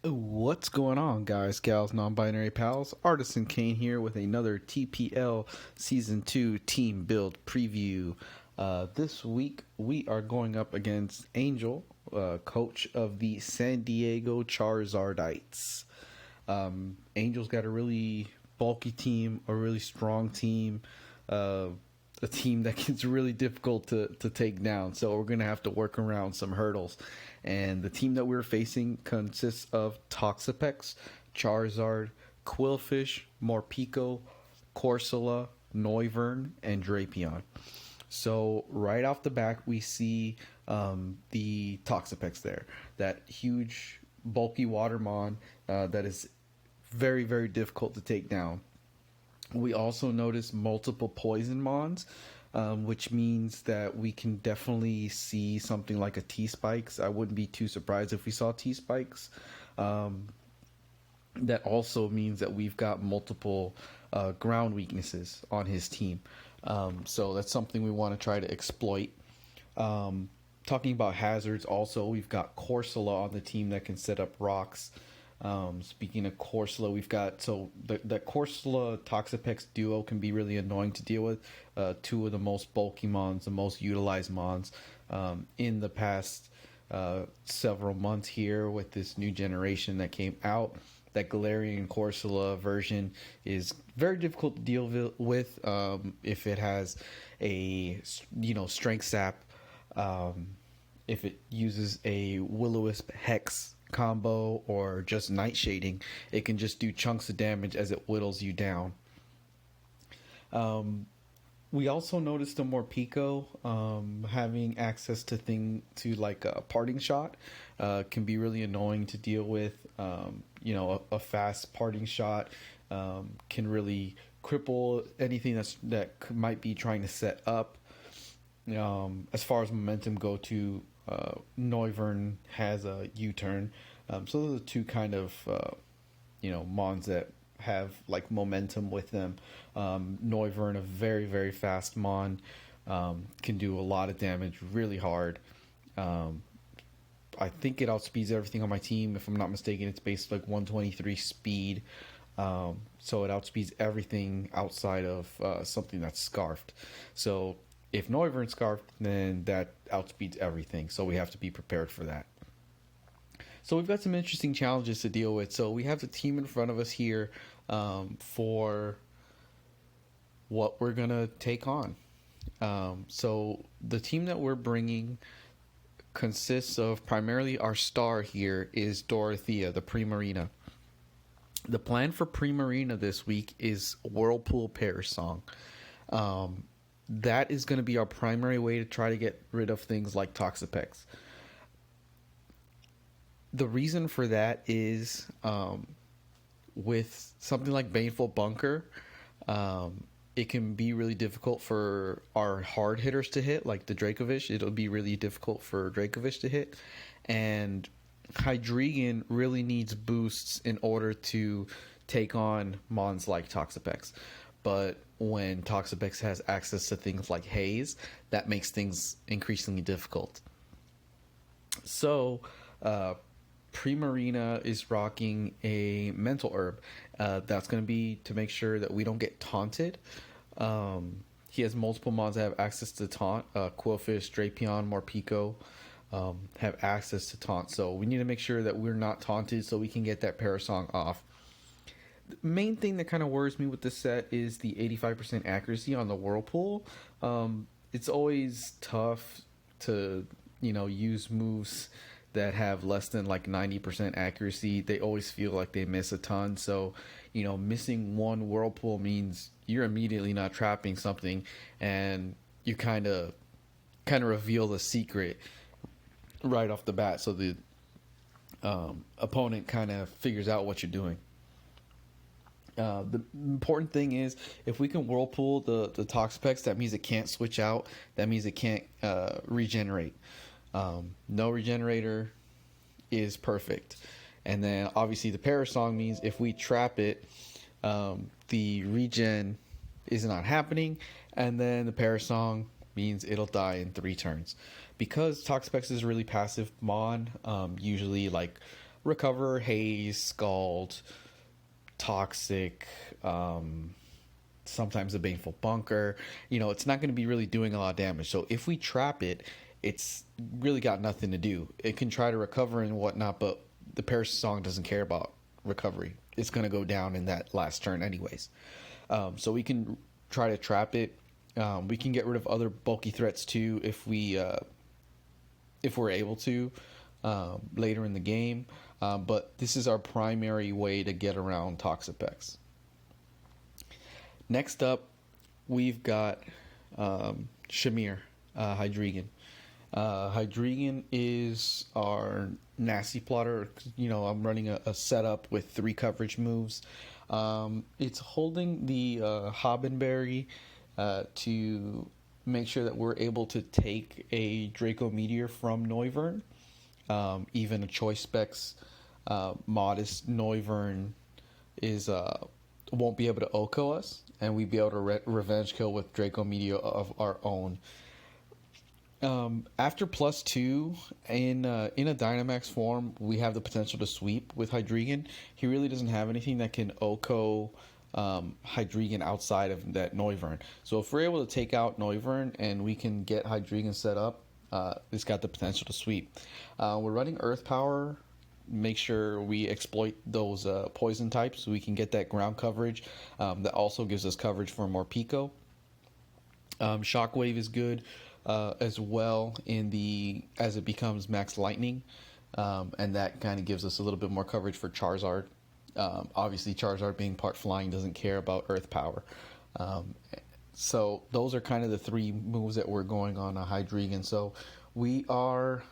What's going on, guys, gals, non binary pals? Artisan Kane here with another TPL Season 2 Team Build preview. This week, we are going up against Angel, coach of the San Diego Charizardites. Angel's got a really bulky team, a really strong team, uh, a team that gets really difficult to take down. So we're going to have to work around some hurdles. And the team that we're facing consists of Toxapex, Charizard, Quillfish, Morpeko, Corsola, Noivern, and Drapion. So right off the back, we see the Toxapex there. That huge, bulky Watermon that is very, very difficult to take down. We also notice multiple poison mons, which means that we can definitely see something like a T-Spikes. I wouldn't be too surprised if we saw T-Spikes. That also means that we've got multiple ground weaknesses on his team. So that's something we want to try to exploit. Talking about hazards, also, we've got Corsola on the team that can set up rocks. Speaking of Corsola, we've got the Corsola Toxapex duo can be really annoying to deal with. Two of the most bulky mons, the most utilized mons in the past several months here with this new generation that came out. That Galarian Corsola version is very difficult to deal with if it has a strength sap. If it uses a Will-O-Wisp Hex combo or just Nightshading, it can just do chunks of damage as it whittles you down. We also noticed the Morpeko having access to like a parting shot can be really annoying to deal with. A fast parting shot can really cripple anything that might be trying to set up. As far as momentum go, Noivern has a U-turn. So those are two kind of mons that have like momentum with them. Noivern, a very, very fast mon, can do a lot of damage really hard. I think it outspeeds everything on my team. If I'm not mistaken, it's based like 123 speed. So it outspeeds everything outside of something that's scarfed. So if Noivern's scarfed, then that outspeeds everything. So we have to be prepared for that. So we've got some interesting challenges to deal with. So we have the team in front of us here for what we're going to take on. So the team that we're bringing consists of primarily our star here is Dorothea, the Primarina. The plan for Primarina this week is Whirlpool Perish Song. That is going to be our primary way to try to get rid of things like Toxapex. The reason for that is with something like Baneful Bunker, it can be really difficult for our hard hitters to hit, like the Dracovish. It'll be really difficult for Dracovish to hit. And Hydreigon really needs boosts in order to take on mons like Toxapex. But when Toxapex has access to things like Haze, that makes things increasingly difficult. So, Primarina is rocking a Mental Herb. That's going to be to make sure that we don't get taunted. He has multiple mons that have access to taunt. Quillfish, Drapion, Morpeko have access to taunt. So we need to make sure that we're not taunted so we can get that Parasong off. The main thing that kind of worries me with this set is the 85% accuracy on the Whirlpool. It's always tough to, use moves that have less than like 90% accuracy. They always feel like they miss a ton. So, missing one Whirlpool means you're immediately not trapping something, and you kind of reveal the secret right off the bat. So the opponent kind of figures out what you're doing. The important thing is if we can Whirlpool the Toxapex, that means it can't switch out. That means it can't regenerate. No regenerator is perfect. And then obviously the Parasong means if we trap it, the regen is not happening, and then the Parasong means it'll die in 3 turns. Because Toxapex is a really passive mon, usually like Recover, Haze, Scald, Toxic, sometimes a Baneful Bunker. It's not going to be really doing a lot of damage. So if we trap it, it's really got nothing to do. It can try to recover and whatnot, but the Paris Song doesn't care about recovery. It's going to go down in that last turn anyways. So we can try to trap it. We can get rid of other bulky threats too if we're able to later in the game. But this is our primary way to get around Toxapex. Next up, we've got Shamir, Hydreigon. Hydreigon is our nasty plotter. I'm running a setup with 3 coverage moves. It's holding the Hobbenberry to make sure that we're able to take a Draco Meteor from Noivern. Even a Choice Specs modest Noivern won't be able to OHKO us, and we'd be able to revenge kill with Draco Meteor of our own. After +2 in a Dynamax form, we have the potential to sweep with Hydreigon. He really doesn't have anything that can OHKO Hydreigon outside of that Noivern. So if we're able to take out Noivern and we can get Hydreigon set up, it's got the potential to sweep. We're running Earth Power. Make sure we exploit those poison types so we can get that ground coverage. That also gives us coverage for more Pico. Shockwave is good as well as it becomes Max Lightning, and that kind of gives us a little bit more coverage for Charizard. Obviously, Charizard being part flying doesn't care about Earth Power. So those are kind of the 3 moves that we're going on a Hydreigon. So we are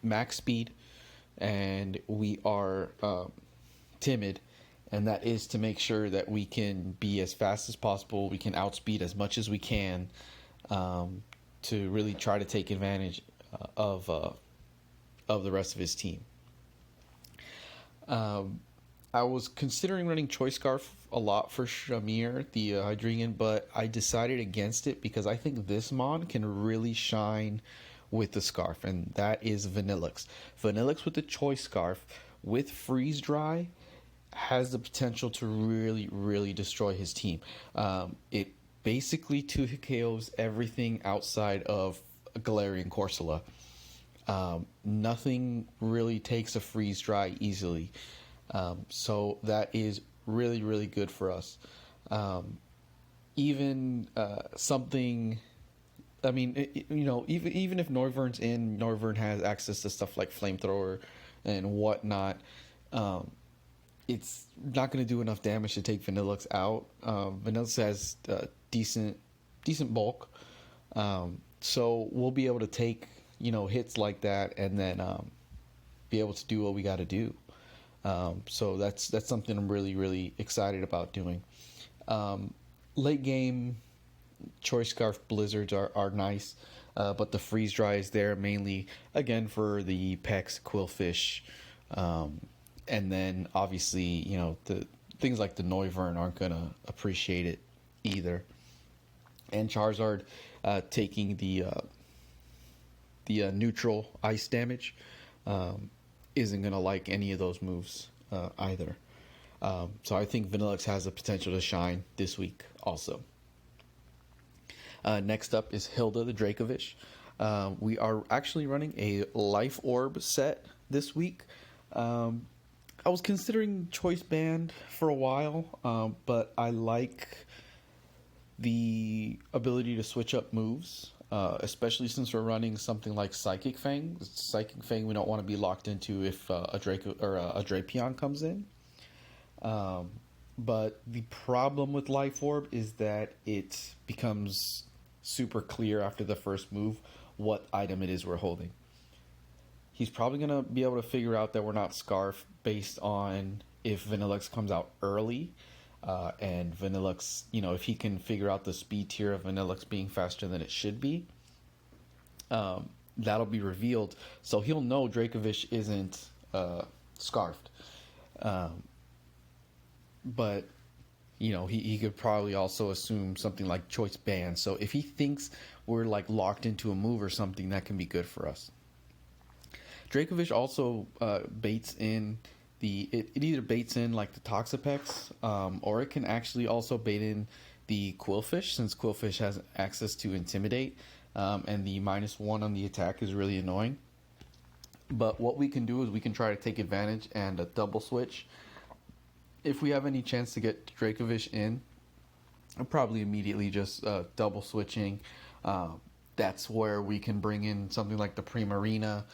max speed and we are timid, and that is to make sure that we can be as fast as possible. We can outspeed as much as we can to really try to take advantage of the rest of his team. I was considering running Choice Scarf a lot for Shamir, the Hydreigon, but I decided against it because I think this mon can really shine with the Scarf, and that is Vanillix. Vanillix with the Choice Scarf with Freeze Dry has the potential to really, really destroy his team. It basically 2-hit KOs everything outside of Galarian Corsola. Nothing really takes a Freeze Dry easily. So that is really, really good for us. Even something, I mean, even if Noivern's in, Noivern has access to stuff like Flamethrower and whatnot. It's not going to do enough damage to take Vanillix out. Vanillix has decent bulk, so we'll be able to take hits like that and then be able to do what we got to do. So that's something I'm really, really excited about doing. Late game Choice Scarf Blizzards are nice, but the Freeze Dry is there mainly again for the Pex, Quillfish, and then obviously the things like the Noivern aren't gonna appreciate it either. And Charizard taking the neutral ice damage isn't gonna like any of those moves either. So I think Vanillix has the potential to shine this week also. Next up is Hilda the Dracovish. We are actually running a Life Orb set this week. I was considering Choice Band for a while, but I like the ability to switch up moves, especially since we're running something like Psychic Fang. Psychic Fang we don't want to be locked into if a Draco or a Drapion comes in. But the problem with Life Orb is that it becomes super clear after the first move what item it is we're holding. He's probably going to be able to figure out that we're not Scarf based on if Vanillix comes out early. And Vanillix, if he can figure out the speed tier of Vanillix being faster than it should be, that'll be revealed. So he'll know Dracovish isn't Scarfed. But he could probably also assume something like Choice Band. So if he thinks we're like locked into a move or something, that can be good for us. Dracovish also baits in it either baits in like the Toxapex, or it can actually also bait in the Quillfish, since Quillfish has access to Intimidate, and the -1 on the attack is really annoying. But what we can do is we can try to take advantage and double switch. If we have any chance to get Dracovish in, I'm probably immediately just double switching. That's where we can bring in something like the Primarina,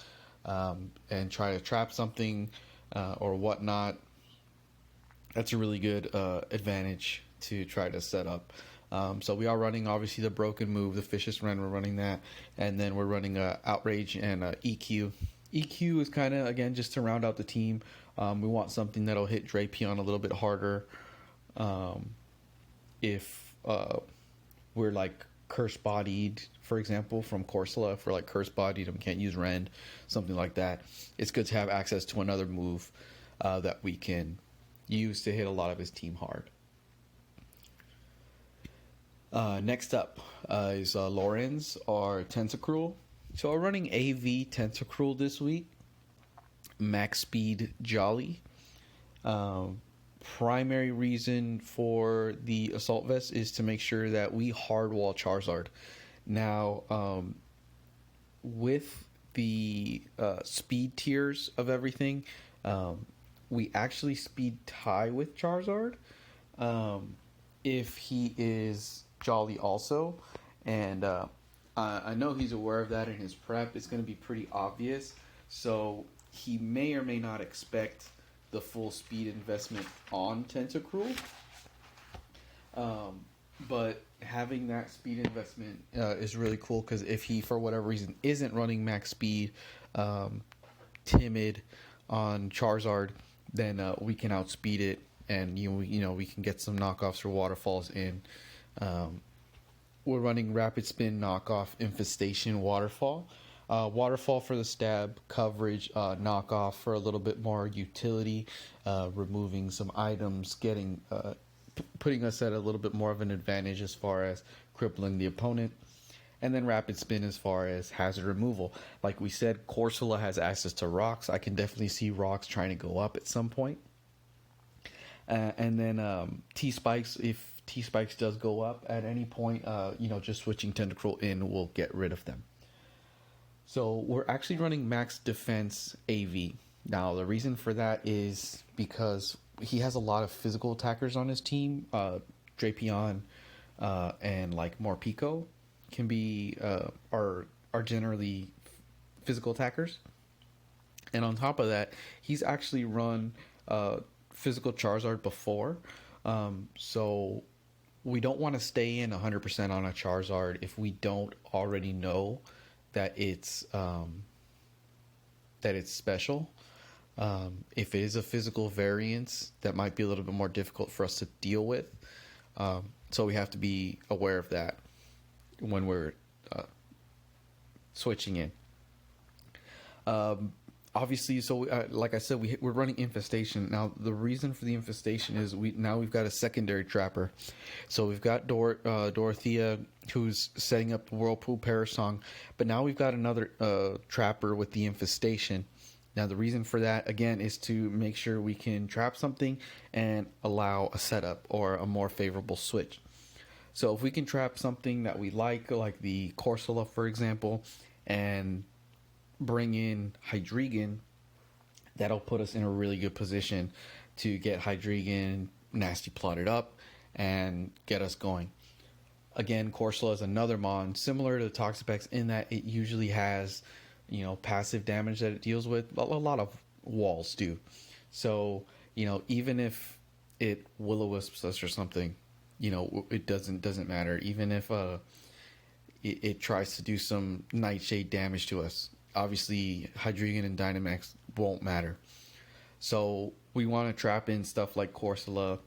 and try to trap something or whatnot. That's a really good advantage to try to set up. So we are running obviously the broken move, the Vicious Rend. We're running that, and then we're running Outrage and EQ. EQ is kind of again just to round out the team. We want something that'll hit Drapion a little bit harder. If we're like curse bodied, for example, from Corsola, if we're like curse bodied and we can't use Rend, something like that, it's good to have access to another move that we can use to hit a lot of his team hard. Next up is Lorenz or Tentacruel. So we're running AV Tentacruel this week. Max speed Jolly. Primary reason for the Assault Vest is to make sure that we hardwall Charizard. Now, with the speed tiers of everything, we actually speed tie with Charizard if he is Jolly also. And I know he's aware of that in his prep. It's going to be pretty obvious. So he may or may not expect the full speed investment on Tentacruel. But having that speed investment is really cool, because if he, for whatever reason, isn't running max speed, timid on Charizard, then we can outspeed it, and we can get some knockoffs or waterfalls in. We're running Rapid Spin knockoff Infestation Waterfall. Waterfall for the stab, coverage, knockoff for a little bit more utility, removing some items, getting putting us at a little bit more of an advantage as far as crippling the opponent. And then Rapid Spin as far as hazard removal. Like we said, Corsola has access to rocks. I can definitely see rocks trying to go up at some point. And then T-Spikes, if T-Spikes does go up at any point, just switching Tentacruel in will get rid of them. So we're actually running max defense AV. Now the reason for that is because he has a lot of physical attackers on his team. Drapion and like Morpeko can be are generally physical attackers. And on top of that, he's actually run physical Charizard before. So we don't want to stay in 100% on a Charizard if we don't already know that it's special. If it is a physical variance, that might be a little bit more difficult for us to deal with. So we have to be aware of that when we're switching in. Obviously, so like I said, we're running Infestation. Now, the reason for the Infestation is we've got a secondary trapper. So we've got Dorothea, who's setting up the Whirlpool Parasong, but now we've got another trapper with the Infestation. Now, the reason for that, again, is to make sure we can trap something and allow a setup or a more favorable switch. So if we can trap something that we like the Corsola, for example, and bring in Hydreigon, that'll put us in a really good position to get Hydreigon nasty plotted up and get us going. Again, Corsola is another mon similar to Toxapex in that it usually has passive damage that it deals with. A lot of walls do. So even if it Will-O-Wisps us or something, it doesn't matter. Even if it tries to do some Nightshade damage to us, obviously Hydreigon and Dynamax won't matter. So we want to trap in stuff like Corsola,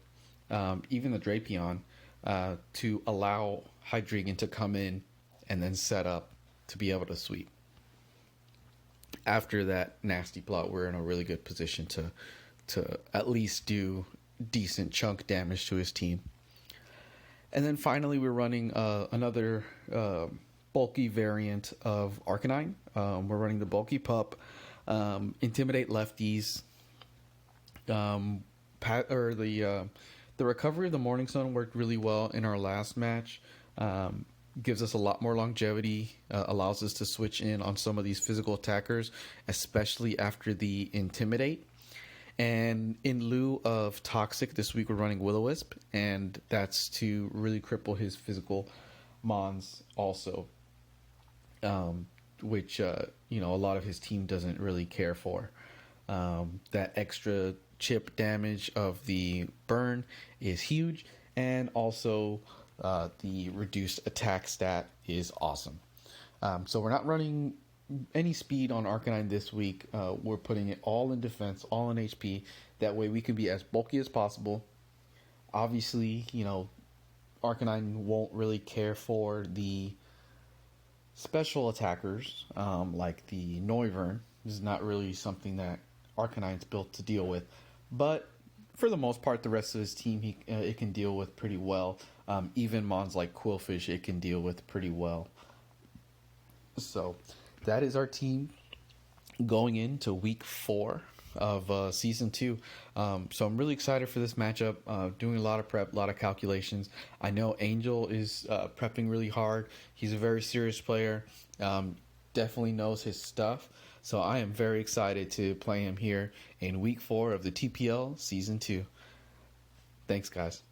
even the Drapion, to allow Hydreigon to come in and then set up to be able to sweep. After that nasty plot, we're in a really good position to at least do decent chunk damage to his team. And then finally, we're running another bulky variant of Arcanine. We're running the Bulky Pup. intimidate lefties. The recovery of the Morning Sun worked really well in our last match. Gives us a lot more longevity, allows us to switch in on some of these physical attackers, especially after the Intimidate. And in lieu of Toxic, this week we're running Will-O-Wisp, and that's to really cripple his physical Mons also, which a lot of his team doesn't really care for. That extra chip damage of the burn is huge, and also the reduced attack stat is awesome. So we're not running any speed on Arcanine this week. We're putting it all in defense, all in HP. That way we can be as bulky as possible. Obviously, Arcanine won't really care for the special attackers, like the Noivern. This is not really something that Arcanine's built to deal with. But for the most part, the rest of his team, it can deal with pretty well. Even Mons like Quillfish, it can deal with pretty well. So that is our team going into week 4 of season 2. So I'm really excited for this matchup. Doing a lot of prep, a lot of calculations. I know Angel is prepping really hard. He's a very serious player. Definitely knows his stuff. So I am very excited to play him here in week 4 of the TPL season 2. Thanks, guys.